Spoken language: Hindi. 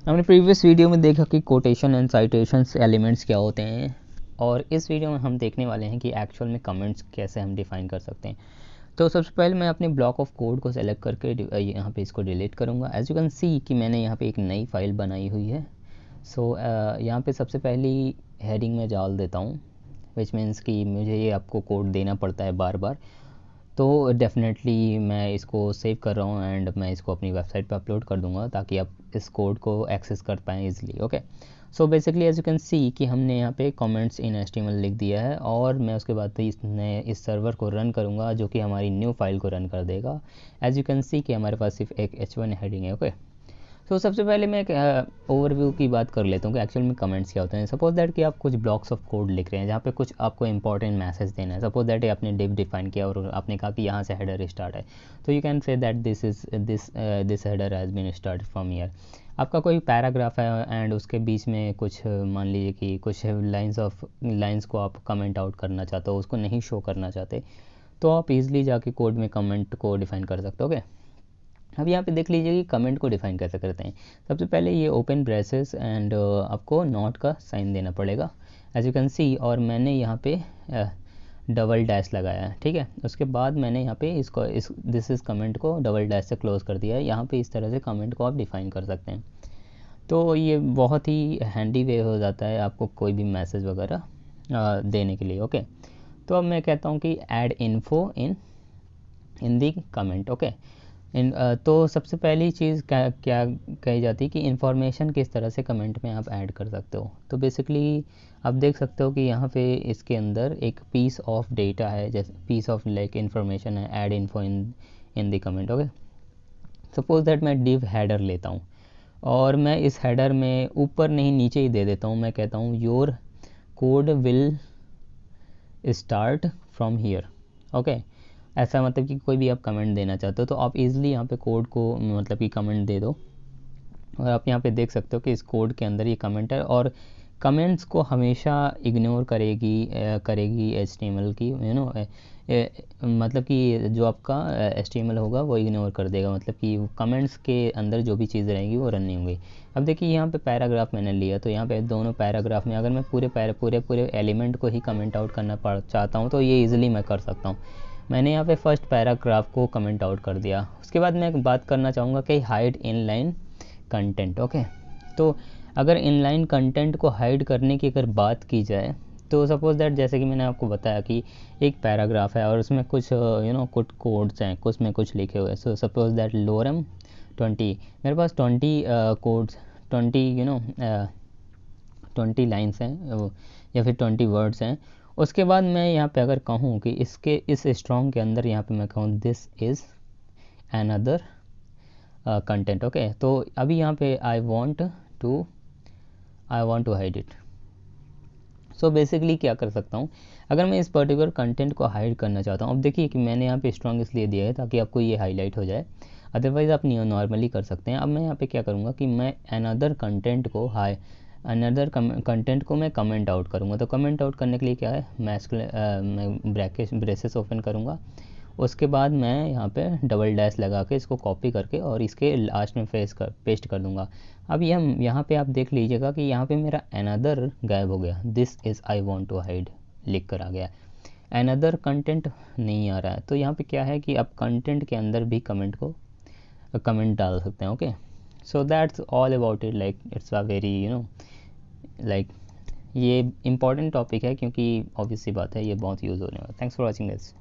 हमने प्रीवियस वीडियो में देखा कि कोटेशन एंड साइटेशंस एलिमेंट्स क्या होते हैं, और इस वीडियो में हम देखने वाले हैं कि एक्चुअल में कमेंट्स कैसे हम डिफ़ाइन कर सकते हैं। तो सबसे पहले मैं अपने ब्लॉक ऑफ कोड को सेलेक्ट करके यहाँ पे इसको डिलीट करूँगा। एज यू कैन सी कि मैंने यहाँ पे एक नई फाइल बनाई हुई है। सो यहाँ पे सबसे पहली हेडिंग में डाल देता हूँ, विच मीन्स कि मुझे ये आपको कोड देना पड़ता है बार बार। तो डेफिनेटली मैं इसको सेव कर रहा हूँ एंड मैं इसको अपनी वेबसाइट पे अपलोड कर दूँगा ताकि आप इस कोड को एक्सेस कर पाएँ easily. Okay, so basically as you can see कि हमने यहाँ पे कमेंट्स इन HTML लिख दिया है, और मैं उसके बाद इस सर्वर को रन करूँगा जो कि हमारी न्यू फाइल को रन कर देगा। एज यू कैन सी कि हमारे पास सिर्फ एक H1 हेडिंग है। ओके, सो सबसे पहले मैं एक ओवरव्यू की बात कर लेता हूँ कि एक्चुअल में कमेंट्स क्या होते हैं। सपोज दैट कि आप कुछ ब्लॉक्स ऑफ कोड लिख रहे हैं जहाँ पे कुछ आपको इंपॉर्टेंट मैसेज देना है। सपोज दैट आपने डिव डिफाइन किया और आपने कहा कि यहाँ से हेडर स्टार्ट है, तो you can say that this header has been started from here. आपका कोई पैराग्राफ है एंड उसके बीच में कुछ मान लीजिए कि कुछ लाइंस को आप कमेंट आउट करना चाहते हो, उसको नहीं शो करना चाहते, तो आप इजीली जाके कोड में कमेंट को डिफाइन कर सकते हो। ओके, अब यहाँ पे देख लीजिए कि कमेंट को डिफाइन कैसे करते हैं। सबसे पहले ये ओपन ब्रेसेस एंड आपको नॉट का साइन देना पड़ेगा, एज यू कैन सी, और मैंने यहाँ पे डबल डैश लगाया है। ठीक है, उसके बाद मैंने यहाँ पे दिस इज़ कमेंट को डबल डैश से क्लोज कर दिया है। यहाँ पे इस तरह से कमेंट को आप डिफाइन कर सकते हैं। तो ये बहुत ही हैंडी वे हो जाता है आपको कोई भी मैसेज वगैरह देने के लिए। ओके, तो अब मैं कहता हूँ कि ऐड इन्फो इन दी कमेंट। ओके, तो सबसे पहली चीज़ क्या क्या कही जाती है कि इन्फॉर्मेशन किस तरह से कमेंट में आप ऐड कर सकते हो। तो बेसिकली आप देख सकते हो कि यहाँ पे इसके अंदर एक पीस ऑफ डेटा है, जैसे पीस ऑफ लाइक इन्फॉर्मेशन है, add info in the comment. Okay, suppose that मैं डिव हेडर लेता हूँ और मैं इस हेडर में ऊपर नहीं नीचे ही दे देता हूँ। मैं कहता हूँ your code will start from here. Okay, ऐसा मतलब कि कोई भी आप कमेंट देना चाहते हो तो आप इजीली यहाँ पे कोड को मतलब कि कमेंट दे दो, और आप यहाँ पे देख सकते हो कि इस कोड के अंदर ये कमेंट है, और कमेंट्स को हमेशा इग्नोर करेगी HTML की मतलब कि जो आपका HTML होगा वो इग्नोर कर देगा, मतलब कि कमेंट्स के अंदर जो भी चीज़ रहेंगी वो रन नहीं होंगी। अब देखिए यहाँ पे पैराग्राफ मैंने लिया, तो यहाँ पे दोनों पैराग्राफ में अगर मैं पूरे एलिमेंट को ही कमेंट आउट करना चाहता हूँ तो ये ईजिली मैं कर सकता हूँ। मैंने यहाँ पे फर्स्ट पैराग्राफ को कमेंट आउट कर दिया। उसके बाद मैं बात करना चाहूँगा कि हाइड इनलाइन कंटेंट। ओके, तो अगर इनलाइन कंटेंट को हाइड करने की अगर बात की जाए तो सपोज दैट जैसे कि मैंने आपको बताया कि एक पैराग्राफ है और उसमें कुछ कुछ कोड्स हैं, कुछ में कुछ लिखे हुए हैं। सो सपोज दैट लोरम 20, मेरे पास 20 कोड्स 20 20 लाइन्स हैं या फिर 20 वर्ड्स हैं। उसके बाद मैं यहाँ पे अगर कहूँ कि इस स्ट्रॉन्ग के अंदर यहाँ पे मैं कहूँ this is another content. Okay, तो अभी यहाँ पे I want to hide it. So basically क्या कर सकता हूँ, अगर मैं इस पर्टिकुलर कंटेंट को हाइड करना चाहता हूँ। अब देखिए कि मैंने यहाँ पे स्ट्रॉन्ग इसलिए दिया है ताकि आपको ये हाईलाइट हो जाए, अदरवाइज़ आप नॉर्मली कर सकते हैं। अब मैं यहाँ पे क्या करूँगा कि मैं अनदर कंटेंट को मैं कमेंट आउट करूँगा। तो कमेंट आउट करने के लिए क्या है, मैं ब्रेसेस ओपन करूँगा, उसके बाद मैं यहाँ पे डबल डैश लगा के इसको कॉपी करके और इसके लास्ट में पेस्ट कर दूँगा। अब ये हम यहाँ पे आप देख लीजिएगा कि यहाँ पे मेरा अनदर गायब हो गया, this is I want to hide लिख कर आ गया, अनदर कंटेंट नहीं आ रहा है। तो यहाँ पे क्या है कि आप कंटेंट के अंदर भी कमेंट डाल सकते हैं। Okay, so that's all about it, like it's a very like ये इंपॉर्टेंट टॉपिक है क्योंकि ऑब्वियस सी बात है ये बहुत यूज़ होने वाला है। Thanks for watching this.